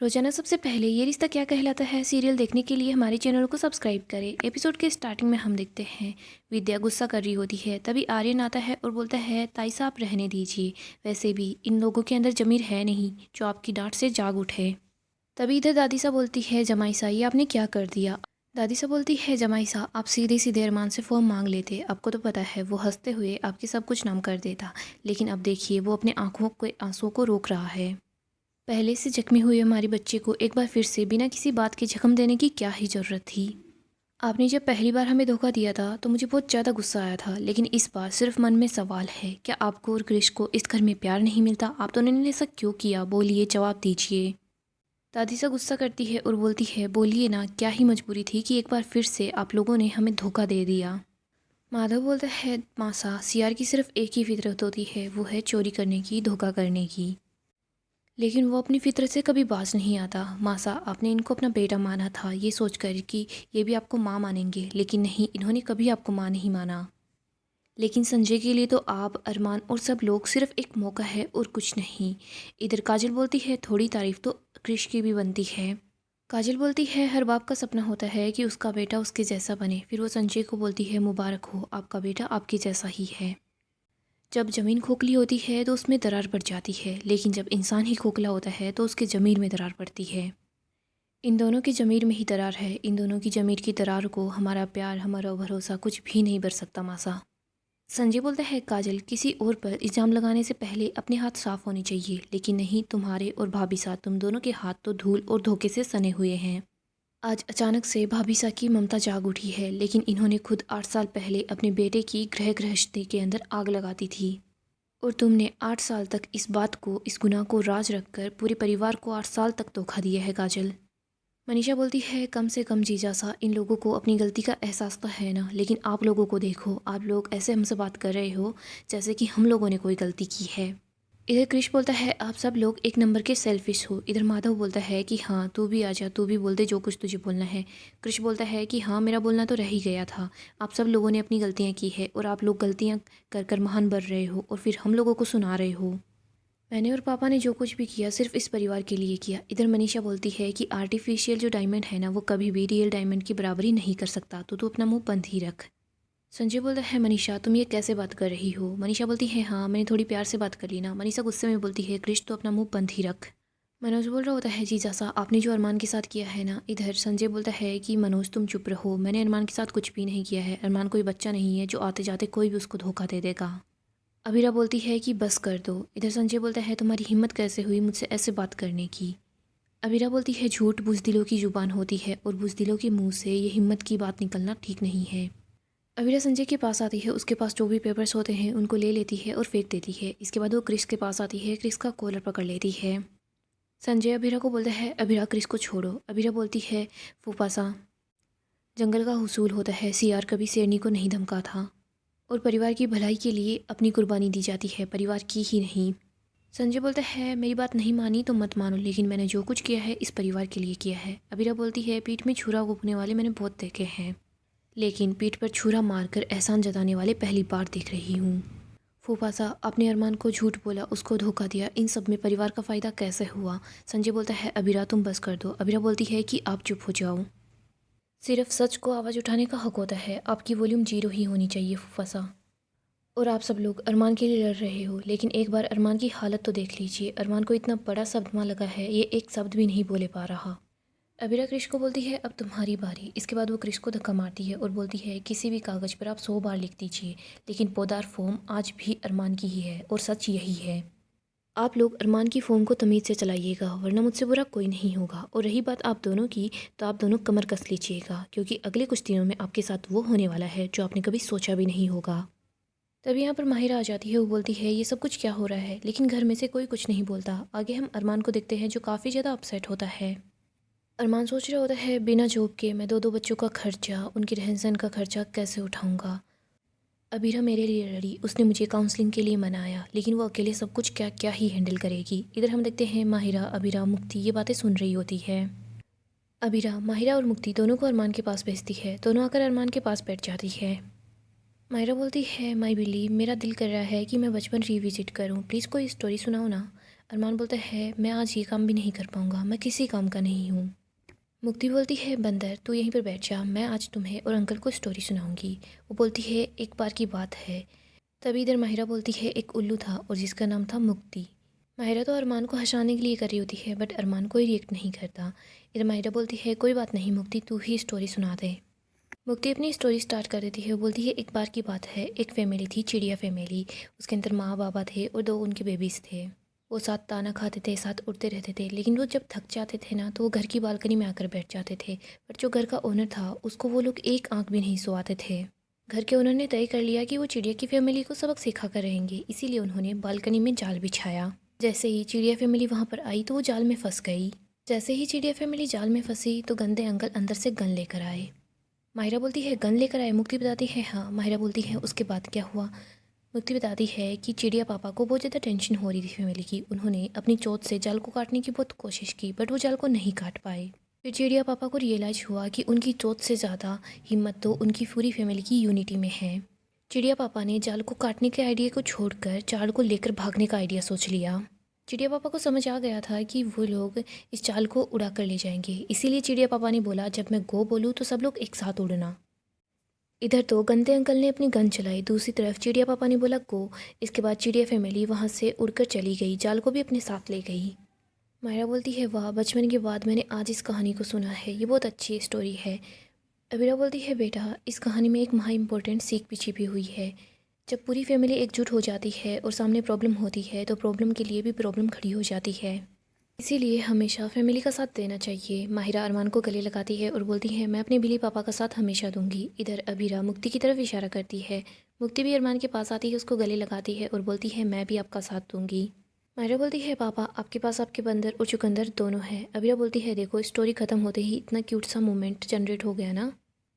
रोजाना सबसे पहले ये रिश्ता क्या कहलाता है सीरियल देखने के लिए हमारे चैनल को सब्सक्राइब करें। एपिसोड के स्टार्टिंग में हम देखते हैं विद्या गुस्सा कर रही होती है, तभी आर्यन आता है और बोलता है ताई साहब रहने दीजिए, वैसे भी इन लोगों के अंदर जमीर है नहीं जो आपकी डांट से जाग उठे। तभी इधर दादी सा बोलती है जमाई सा ये आपने क्या कर दिया। दादी सा बोलती है जमाई सा आप सीधे सीधे अरमान से फ़ॉर्म मांग लेते, आपको तो पता है वो हंसते हुए आपके सब कुछ नाम कर देता, लेकिन अब देखिए वो अपने आंखों के आंसुओं को रोक रहा है। पहले से जख्मी हुए हमारे बच्चे को एक बार फिर से बिना किसी बात के जख्म देने की क्या ही ज़रूरत थी। आपने जब पहली बार हमें धोखा दिया था तो मुझे बहुत ज़्यादा गुस्सा आया था, लेकिन इस बार सिर्फ मन में सवाल है, क्या आपको और क्रिश को इस घर में प्यार नहीं मिलता? आप दोनों ने ऐसा क्यों किया? बोलिए, जवाब दीजिए। दादी सा गुस्सा करती है और बोलती है बोलिए ना, क्या ही मजबूरी थी कि एक बार फिर से आप लोगों ने हमें धोखा दे दिया। माधव बोलता है मासा सियार की सिर्फ एक ही फितरत होती है, वो है चोरी करने की, धोखा करने की, लेकिन वो अपनी फितरत से कभी बाज नहीं आता। मासा आपने इनको अपना बेटा माना था ये सोचकर कि ये भी आपको माँ मानेंगे, लेकिन नहीं, इन्होंने कभी आपको माँ नहीं माना। लेकिन संजय के लिए तो आप, अरमान और सब लोग सिर्फ एक मौका है और कुछ नहीं। इधर काजल बोलती है थोड़ी तारीफ तो क्रिश की भी बनती है। काजल बोलती है हर बाप का सपना होता है कि उसका बेटा उसके जैसा बने। फिर वो संजय को बोलती है मुबारक हो, आपका बेटा आपके जैसा ही है। जब ज़मीन खोखली होती है तो उसमें दरार पड़ जाती है, लेकिन जब इंसान ही खोखला होता है तो उसके ज़मीर में दरार पड़ती है। इन दोनों की ज़मीर में ही दरार है, इन दोनों की ज़मीर की दरार को हमारा प्यार, हमारा भरोसा कुछ भी नहीं भर सकता मासा। संजय बोलता है काजल किसी और पर इल्ज़ाम लगाने से पहले अपने हाथ साफ होने चाहिए, लेकिन नहीं, तुम्हारे और भाभी साथ तुम दोनों के हाथ तो धूल और धोखे से सने हुए हैं। आज अचानक से भाभी सा की ममता जाग उठी है, लेकिन इन्होंने खुद 8 साल पहले अपने बेटे की गृह गृहस्थी के अंदर आग लगाती थी, और तुमने 8 साल तक इस बात को, इस गुनाह को राज रखकर पूरे परिवार को 8 साल तक धोखा दिया है काजल। मनीषा बोलती है कम से कम जीजा सा इन लोगों को अपनी गलती का एहसास तो है ना, लेकिन आप लोगों को देखो, आप लोग ऐसे हमसे बात कर रहे हो जैसे कि हम लोगों ने कोई गलती की है। इधर क्रिश बोलता है आप सब लोग एक नंबर के सेल्फिश हो। इधर माधव बोलता है कि हाँ तू भी आ जा, तू भी बोल दे जो कुछ तुझे बोलना है। क्रिश बोलता है कि हाँ मेरा बोलना तो रह ही गया था, आप सब लोगों ने अपनी गलतियाँ की है और आप लोग गलतियाँ कर कर महान बन रहे हो और फिर हम लोगों को सुना रहे हो। मैंने और पापा ने जो कुछ भी किया सिर्फ इस परिवार के लिए किया। इधर मनीषा बोलती है कि आर्टिफिशियल जो डायमंड है ना वो कभी भी रियल डायमंड की बराबरी नहीं कर सकता, तो तू अपना मुंह बंद ही रख। संजय बोलता है मनीषा तुम ये कैसे बात कर रही हो? मनीषा बोलती है हाँ मैंने थोड़ी प्यार से बात कर ली ना। मनीषा गुस्से में बोलती है क्रिश तो अपना मुंह बंद ही रख। मनोज बोल रहा होता है जीजा सा आपने जो अरमान के साथ किया है ना। इधर संजय बोलता है कि मनोज तुम चुप रहो, मैंने अरमान के साथ कुछ भी नहीं किया है। अरमान कोई बच्चा नहीं है जो आते जाते कोई भी उसको धोखा दे देगा। अबीरा बोलती है कि बस कर दो। इधर संजय बोलता है तुम्हारी हिम्मत कैसे हुई मुझसे ऐसे बात करने की। अबीरा बोलती है झूठ बुज़दिलों की ज़ुबान होती है और बुज़दिलों के मुंह से ये हिम्मत की बात निकलना ठीक नहीं है। अबीरा संजय के पास आती है, उसके पास जो भी पेपर्स होते हैं उनको ले लेती है और फेंक देती है। इसके बाद वो क्रिस के पास आती है, क्रिस का कॉलर पकड़ लेती है। संजय अबीरा को बोलता है अबीरा क्रिस को छोड़ो। अबीरा बोलती है फूफा सा, जंगल का हुसूल होता है, सियार कभी शेरनी को नहीं धमका था और परिवार की भलाई के लिए अपनी कुर्बानी दी जाती है, परिवार की ही नहीं। संजय बोलता है मेरी बात नहीं मानी तो मत मानो, लेकिन मैंने जो कुछ किया है इस परिवार के लिए किया है। अबीरा बोलती है पीठ में छुरा घोंपने वाले मैंने बहुत देखे हैं, लेकिन पीठ पर छुरा मारकर एहसान जताने वाले पहली बार देख रही हूँ। फूफा सा आपने अरमान को झूठ बोला, उसको धोखा दिया, इन सब में परिवार का फ़ायदा कैसे हुआ? संजय बोलता है अबीरा तुम बस कर दो। अबीरा बोलती है कि आप चुप हो जाओ, सिर्फ सच को आवाज़ उठाने का हक होता है, आपकी वॉल्यूम 0 ही होनी चाहिए फूफा सा। और आप सब लोग अरमान के लिए लड़ रहे हो, लेकिन एक बार अरमान की हालत तो देख लीजिए, अरमान को इतना बड़ा सदमा लगा है, ये एक शब्द भी नहीं बोले पा रहा। अबीरा क्रिश को बोलती है अब तुम्हारी बारी। इसके बाद वो क्रिश को धक्का मारती है और बोलती है किसी भी कागज़ पर आप 100 बार लिख दीजिए, लेकिन पोदार फॉर्म आज भी अरमान की ही है और सच यही है। आप लोग अरमान की फ़ोम को तमीज़ से चलाइएगा, वरना मुझसे बुरा कोई नहीं होगा। और रही बात आप दोनों की, तो आप दोनों कमर कस लीजिएगा, क्योंकि अगले कुछ दिनों में आपके साथ वो होने वाला है जो आपने कभी सोचा भी नहीं होगा। तभी यहाँ पर माहिरा आ जाती है, वो बोलती है ये सब कुछ क्या हो रहा है, लेकिन घर में से कोई कुछ नहीं बोलता। आगे हम अरमान को देखते हैं जो काफ़ी ज़्यादा अपसेट होता है। अरमान सोच रहा होता है बिना जॉब के मैं दो बच्चों का खर्चा, उनकी रहन सहन का खर्चा कैसे उठाऊँगा। अबीरा मेरे लिए लड़ी, उसने मुझे काउंसलिंग के लिए मनाया, लेकिन वो अकेले सब कुछ क्या क्या ही हैंडल करेगी। इधर हम देखते हैं माहिरा, अबीरा, मुक्ति ये बातें सुन रही होती है। अबीरा, माहिरा और मुक्ति दोनों को अरमान के पास भेजती है, दोनों आकर अरमान के पास बैठ जाती है। माहिरा बोलती है माई बिली मेरा दिल कर रहा है कि मैं बचपन रिविजिट करूं, प्लीज़ कोई स्टोरी सुनाओ ना। अरमान बोलता है मैं आज ये काम भी नहीं कर पाऊँगा, मैं किसी काम का नहीं हूँ। मुक्ति बोलती है बंदर तू यहीं पर बैठ जा, मैं आज तुम्हें और अंकल को स्टोरी सुनाऊंगी। वो बोलती है एक बार की बात है। तभी इधर माहिरा बोलती है एक उल्लू था और जिसका नाम था मुक्ति। माहिरा तो अरमान को हंसाने के लिए कर रही होती है बट अरमान कोई रिएक्ट नहीं करता। इधर माहिरा बोलती है कोई बात नहीं मुक्ति, तू ही स्टोरी सुना दे। मुक्ति अपनी स्टोरी स्टार्ट कर देती है। वो बोलती है एक बार की बात है, एक फैमिली थी, चिड़िया फैमिली। उसके अंदर माँ बाबा थे और 2 उनके बेबीज़ थे। वो साथ ताना खाते थे, साथ उड़ते रहते थे, लेकिन वो जब थक जाते थे ना तो वो घर की बालकनी में आकर बैठ जाते थे। पर जो घर का ओनर था उसको वो लोग एक आंख भी नहीं सोआते थे। घर के ओनर ने तय कर लिया कि वो चिड़िया की फैमिली को सबक सिखा कर रहेंगे, इसीलिए उन्होंने बालकनी में जाल बिछाया। जैसे ही चिड़िया फैमिली वहाँ पर आई तो वो जाल में फंस गई। जैसे ही चिड़िया फैमिली जाल में फंसी तो गंदे अंकल अंदर से गन लेकर आए। माहिरा बोलती है गन लेकर आए? मुक्ति बताती है हाँ। माहिरा बोलती है उसके बाद क्या हुआ? मुक्ति बताती है कि चिड़िया पापा को बहुत ज़्यादा टेंशन हो रही थी फैमिली की। उन्होंने अपनी चोट से जाल को काटने की बहुत कोशिश की बट वो जाल को नहीं काट पाए। फिर चिड़िया पापा को रियलाइज़ हुआ कि उनकी चोट से ज़्यादा हिम्मत तो उनकी पूरी फैमिली की यूनिटी में है। चिड़िया पापा ने जाल को काटने के आइडिया को छोड़कर जाल को लेकर भागने का आइडिया सोच लिया। चिड़िया पापा को समझ आ गया था कि वो लोग इस जाल को उड़ा कर ले जाएंगे, इसीलिए चिड़िया पापा ने बोला जब मैं गो बोलूँ तो सब लोग एक साथ उड़ना। इधर तो गंदे अंकल ने अपनी गन चलाई, दूसरी तरफ चिड़िया पापा ने बोला गो। इसके बाद चिड़िया फैमिली वहाँ से उड़कर चली गई, जाल को भी अपने साथ ले गई। मायरा बोलती है वाह, बचपन के बाद मैंने आज इस कहानी को सुना है, ये बहुत अच्छी स्टोरी है। अबीरा बोलती है बेटा इस कहानी में एक महा इम्पोर्टेंट सीख भी छिपी हुई है। जब पूरी फैमिली एकजुट हो जाती है और सामने प्रॉब्लम होती है तो प्रॉब्लम के लिए भी प्रॉब्लम खड़ी हो जाती है, इसीलिए हमेशा फैमिली का साथ देना चाहिए। माहिरा अरमान को गले लगाती है और बोलती है मैं अपने बिली पापा का साथ हमेशा दूंगी। इधर अबीरा मुक्ति की तरफ इशारा करती है। मुक्ति भी अरमान के पास आती है, उसको गले लगाती है और बोलती है मैं भी आपका साथ दूंगी। माहिरा बोलती है पापा आपके पास आपके बंदर और चुकंदर दोनों हैं। अबीरा बोलती है देखो स्टोरी ख़त्म होते ही इतना क्यूट सा मोमेंट जनरेट हो गया ना,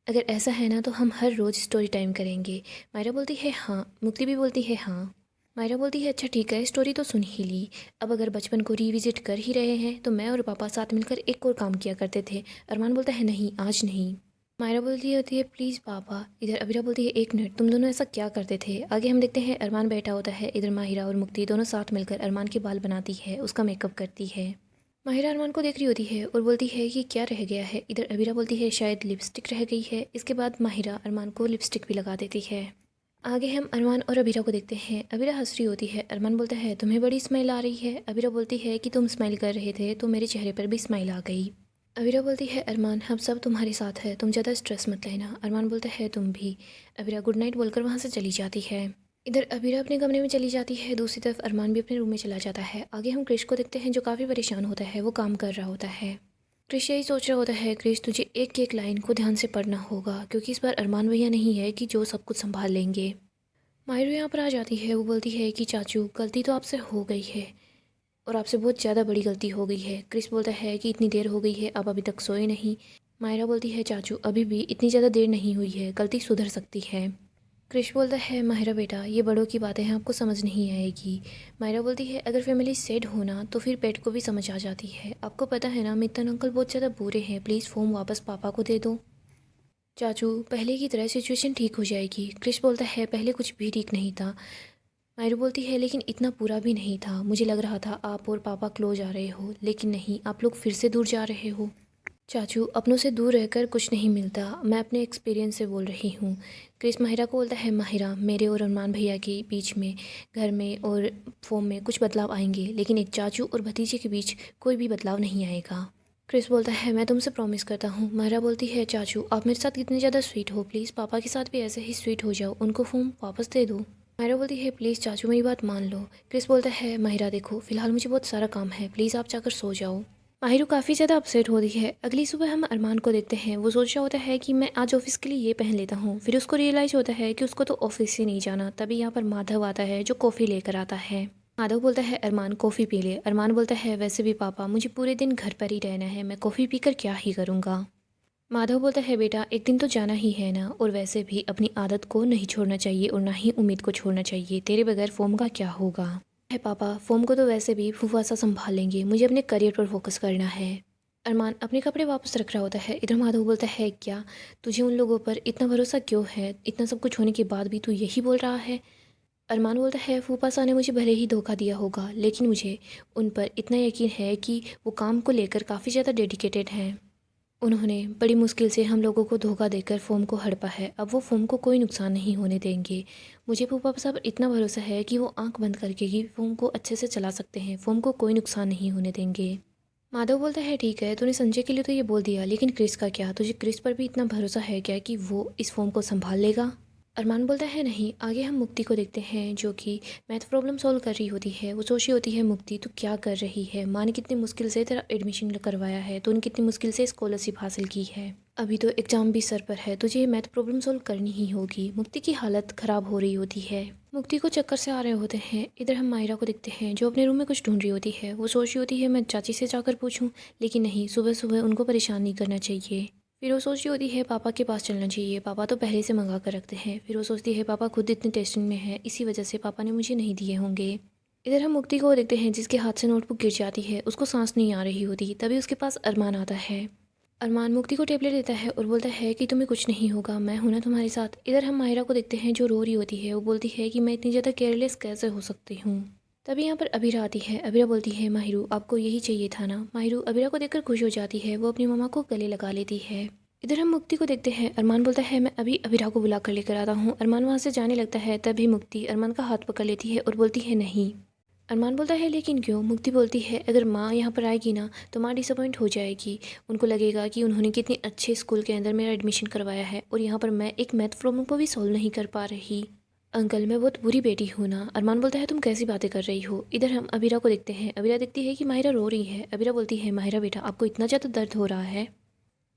अगर ऐसा है ना तो हम हर रोज़ स्टोरी टाइम करेंगे। माहिरा बोलती है हाँ। मुक्ति भी बोलती है हाँ। मायरा बोलती है अच्छा ठीक है, स्टोरी तो सुन ही ली, अब अगर बचपन को रिविजिट कर ही रहे हैं तो मैं और पापा साथ मिलकर एक और काम किया करते थे। अरमान बोलता है नहीं आज नहीं। मायरा बोलती होती है प्लीज़ पापा। इधर अबीरा बोलती है एक मिनट, तुम दोनों ऐसा क्या करते थे? आगे हम देखते हैं अरमान बैठा होता है। इधर माहिरा और मुक्ति दोनों साथ मिलकर अरमान के बाल बनाती है, उसका मेकअप करती है। माहिरा अरमान को देख रही होती है और बोलती है कि क्या रह गया है? इधर अबीरा बोलती है शायद लिपस्टिक रह गई है। इसके बाद माहिरा अरमान को लिपस्टिक भी लगा देती है। आगे हम अरमान और अबीरा को देखते हैं। अबीरा हंस रही होती है। अरमान बोलता है तुम्हें बड़ी स्माइल आ रही है। अबीरा बोलती है कि तुम स्माइल कर रहे थे तो मेरे चेहरे पर भी स्माइल आ गई। अबीरा बोलती है अरमान हम सब तुम्हारे साथ है, तुम ज़्यादा स्ट्रेस मत लेना। अरमान बोलता है तुम भी। अबीरा गुड नाइट बोलकर वहाँ से चली जाती है। इधर अबीरा अपने कमरे में चली जाती है, दूसरी तरफ अरमान भी अपने रूम में चला जाता है। आगे हम क्रिश को देखते हैं जो काफ़ी परेशान होता है, वो काम कर रहा होता है। क्रिश यही सोच रहा होता है क्रिश तुझे एक एक लाइन को ध्यान से पढ़ना होगा क्योंकि इस बार अरमान भैया नहीं है कि जो सब कुछ संभाल लेंगे। माहिर यहाँ पर आ जाती है। वो बोलती है कि चाचू गलती तो आपसे हो गई है और आपसे बहुत ज़्यादा बड़ी गलती हो गई है। क्रिस बोलता है कि इतनी देर हो गई है, आप अभी तक सोए नहीं। मायरा बोलती है चाचू अभी भी इतनी ज़्यादा देर नहीं हुई है, गलती सुधर सकती है। क्रिश बोलता है माहिरा बेटा ये बड़ों की बातें हैं, आपको समझ नहीं आएगी। मायरा बोलती है अगर फैमिली सेट होना तो फिर पेट को भी समझ आ जाती है। आपको पता है ना मित्तन अंकल बहुत ज़्यादा बुरे हैं, प्लीज़ फ़ोन वापस पापा को दे दो। चाचू पहले की तरह सिचुएशन ठीक हो जाएगी। क्रिश बोलता है पहले कुछ भी ठीक नहीं था। मायरू बोलती है लेकिन इतना पूरा भी नहीं था, मुझे लग रहा था आप और पापा क्लोज आ रहे हो, लेकिन नहीं आप लोग फिर से दूर जा रहे हो। चाचू अपनों से दूर रहकर कुछ नहीं मिलता, मैं अपने एक्सपीरियंस से बोल रही हूँ। क्रिस माहिरा को बोलता है माहिरा मेरे और अरमान भैया के बीच में घर में और फॉर्म में कुछ बदलाव आएंगे, लेकिन एक चाचू और भतीजे के बीच कोई भी बदलाव नहीं आएगा। क्रिस बोलता है मैं तुमसे प्रॉमिस करता हूँ। माहिरा बोलती है चाचू आप मेरे साथ कितने ज़्यादा स्वीट हो, प्लीज़ पापा के साथ भी ऐसे ही स्वीट हो जाओ, उनको फ़ोन वापस दे दो। माहिरा बोलती है प्लीज़ चाचू मेरी बात मान लो। क्रिस बोलता है माहिरा देखो फ़िलहाल मुझे बहुत सारा काम है, प्लीज़ आप जाकर सो जाओ। माहिरू काफ़ी ज़्यादा अपसेट होती है। अगली सुबह हम अरमान को देखते हैं, वो सोच रहा होता है कि मैं आज ऑफिस के लिए ये पहन लेता हूँ, फिर उसको रियलाइज़ होता है कि उसको तो ऑफिस से नहीं जाना। तभी यहाँ पर माधव आता है जो कॉफ़ी लेकर आता है। माधव बोलता है अरमान कॉफ़ी पी ले। अरमान बोलता है वैसे भी पापा मुझे पूरे दिन घर पर ही रहना है, मैं कॉफ़ी पीकर क्या ही करूँगा। माधव बोलता है बेटा एक दिन तो जाना ही है ना, और वैसे भी अपनी आदत को नहीं छोड़ना चाहिए और ना ही उम्मीद को छोड़ना चाहिए, तेरे बगैर फॉर्म का क्या होगा। है पापा फॉर्म को तो वैसे भी फूफा सा संभाल लेंगे, मुझे अपने करियर पर फोकस करना है। अरमान अपने कपड़े वापस रख रहा होता है। इधर माधव बोलता है क्या तुझे उन लोगों पर इतना भरोसा क्यों है, इतना सब कुछ होने के बाद भी तू यही बोल रहा है। अरमान बोलता है फूफा सा ने मुझे भले ही धोखा दिया होगा, लेकिन मुझे उन पर इतना यकीन है कि वो काम को लेकर काफ़ी ज़्यादा डेडिकेटेड हैं। उन्होंने बड़ी मुश्किल से हम लोगों को धोखा देकर फ़ोम को हड़पा है। अब वो फ़ोम को कोई नुकसान नहीं होने देंगे। मुझे फूफा साहब पर इतना भरोसा है कि वो आंख बंद करके ही फ़ोम को अच्छे से चला सकते हैं। फ़ोम को कोई नुकसान नहीं होने देंगे। माधव बोलता है ठीक है, तूने संजय के लिए तो ये बोल दिया, लेकिन क्रिस का क्या? तुझे क्रिस पर भी इतना भरोसा है क्या कि वो इस फ़ोम को संभाल लेगा? अरमान बोलता है नहीं। आगे हम मुक्ति को देखते हैं जो कि मैथ प्रॉब्लम सॉल्व कर रही होती है। वो सोच रही होती है मुक्ति तू क्या कर रही है? माँ ने कितनी मुश्किल से तेरा एडमिशन करवाया है, तूने कितनी मुश्किल से स्कॉलरशिप हासिल की है, अभी तो एग्ज़ाम भी सर पर है, तुझे ये मैथ प्रॉब्लम सॉल्व करनी ही होगी। मुक्ति की हालत ख़राब हो रही होती है। मुक्ति को चक्कर से आ रहे होते हैं। इधर हम मायरा को देखते हैं जो अपने रूम में कुछ ढूंढ रही होती है। वो सोच रही होती है मैं चाची से जाकर पूछूं, लेकिन नहीं, सुबह सुबह उनको परेशान नहीं करना चाहिए। फिर वो सोच रही होती है पापा के पास चलना चाहिए, पापा तो पहले से मंगा कर रखते हैं। फिर वो सोचती है पापा खुद इतने टेंशन में है, इसी वजह से पापा ने मुझे नहीं दिए होंगे। इधर हम मुक्ति को देखते हैं जिसके हाथ से नोटबुक गिर जाती है। उसको सांस नहीं आ रही होती, तभी उसके पास अरमान आता है। अरमान मुक्ति को टेबलेट देता है और बोलता है कि तुम्हें कुछ नहीं होगा, मैं हूं ना तुम्हारे साथ। इधर हम मायरा को देखते हैं जो रो रही होती है। वो बोलती है कि मैं इतनी ज़्यादा केयरलेस कैसे हो सकती हूँ। तभी यहाँ पर अबीरा आती है। अबीरा बोलती है माहिरू आपको यही चाहिए था ना। माहिरू अबीरा को देखकर खुश हो जाती है। वो अपनी मम्मा को गले लगा लेती है। इधर हम मुक्ति को देखते हैं। अरमान बोलता है मैं अभी अबीरा को बुला कर लेकर आता हूँ। अरमान वहाँ से जाने लगता है, तभी मुक्ति अरमान का हाथ पकड़ लेती है और बोलती है नहीं। अरमान बोलता है लेकिन क्यों? मुक्ति बोलती है अगर माँ यहाँ पर आएगी ना तो माँ डिसअपॉइंट हो जाएगी। उनको लगेगा कि उन्होंने कितने अच्छे स्कूल के अंदर मेरा एडमिशन करवाया है और यहाँ पर मैं एक मैथ प्रॉब्लम को भी सॉल्व नहीं कर पा रही। अंकल मैं बहुत बुरी बेटी हूँ ना। अरमान बोलता है तुम कैसी बातें कर रही हो। इधर हम अबीरा को देखते हैं। अबीरा देखती है कि माहिरा रो रही है। अबीरा बोलती है माहिरा बेटा आपको इतना ज़्यादा दर्द हो रहा है?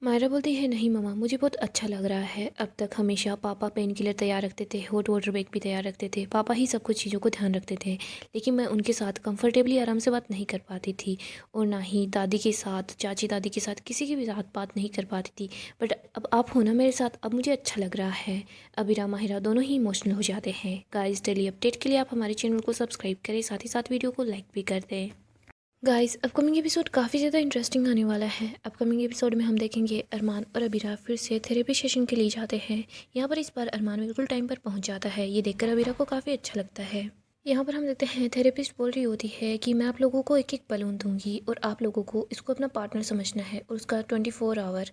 मायरा बोलती है नहीं मम्मा मुझे बहुत अच्छा लग रहा है। अब तक हमेशा पापा पेन किलर तैयार रखते थे, हॉट वाटर बैग भी तैयार रखते थे, पापा ही सब कुछ चीज़ों को ध्यान रखते थे, लेकिन मैं उनके साथ कंफर्टेबली आराम से बात नहीं कर पाती थी और ना ही दादी के साथ, चाची दादी के साथ किसी के भी साथ बात नहीं कर पाती थी। बट अब आप हो ना मेरे साथ, अब मुझे अच्छा लग रहा है। अबीरा माहिरा दोनों ही इमोशनल हो जाते हैं। गाइस डेली अपडेट के लिए आप हमारे चैनल को सब्सक्राइब करें, साथ ही साथ वीडियो को लाइक भी कर दें। गाइस अपकमिंग एपिसोड काफ़ी ज़्यादा इंटरेस्टिंग आने वाला है। अपकमिंग एपिसोड में हम देखेंगे अरमान और अबीरा फिर से थेरेपी सेशन के लिए जाते हैं। यहाँ पर इस बार अरमान बिल्कुल टाइम पर पहुँच जाता है। ये देखकर अबीरा को काफ़ी अच्छा लगता है। यहाँ पर हम देखते हैं थेरेपिस्ट बोल रही होती है कि मैं आप लोगों को एक एक बलून दूंगी और आप लोगों को इसको अपना पार्टनर समझना है और उसका 24 आवर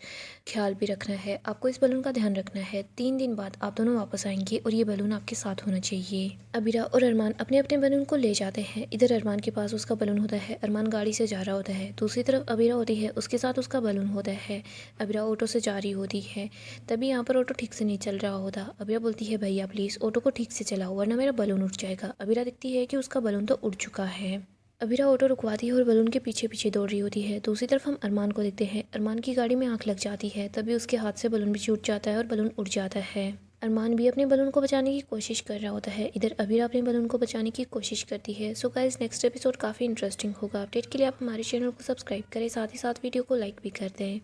ख्याल भी रखना है। आपको इस बलून का ध्यान रखना है। 3 दिन बाद आप दोनों वापस आएंगे और ये बलून आपके साथ होना चाहिए। अबीरा और अरमान अपने अपने बलून को ले जाते हैं। इधर अरमान के पास उसका बलून होता है। अरमान गाड़ी से जा रहा होता है। दूसरी तरफ अबीरा होती है, उसके साथ उसका बलून होता है। अबीरा ऑटो से जा रही होती है। तभी यहाँ पर ऑटो ठीक से नहीं चल रहा होता। अबीरा बोलती है भैया प्लीज़ ऑटो को ठीक से चलाओ वरना मेरा बलून उठ जाएगा। अबीरा दिखती है कि उसका बलून तो उड़ चुका है। अबीरा ऑटो रुकवाती है और बलून के पीछे पीछे दौड़ रही होती है। दूसरी तरफ हम अरमान को देखते हैं। अरमान की गाड़ी में आंख लग जाती है, तभी उसके हाथ से बलून भी छूट जाता है और बलून उड़ जाता है। अरमान भी अपने बलून को बचाने की कोशिश कर रहा होता है। इधर अबीरा अपने बलून को बचाने की कोशिश करती है। सो गाइस नेक्स्ट एपिसोड काफ़ी इंटरेस्टिंग होगा। अपडेट के लिए आप हमारे चैनल को सब्सक्राइब करें, साथ ही साथ वीडियो को लाइक भी कर दें।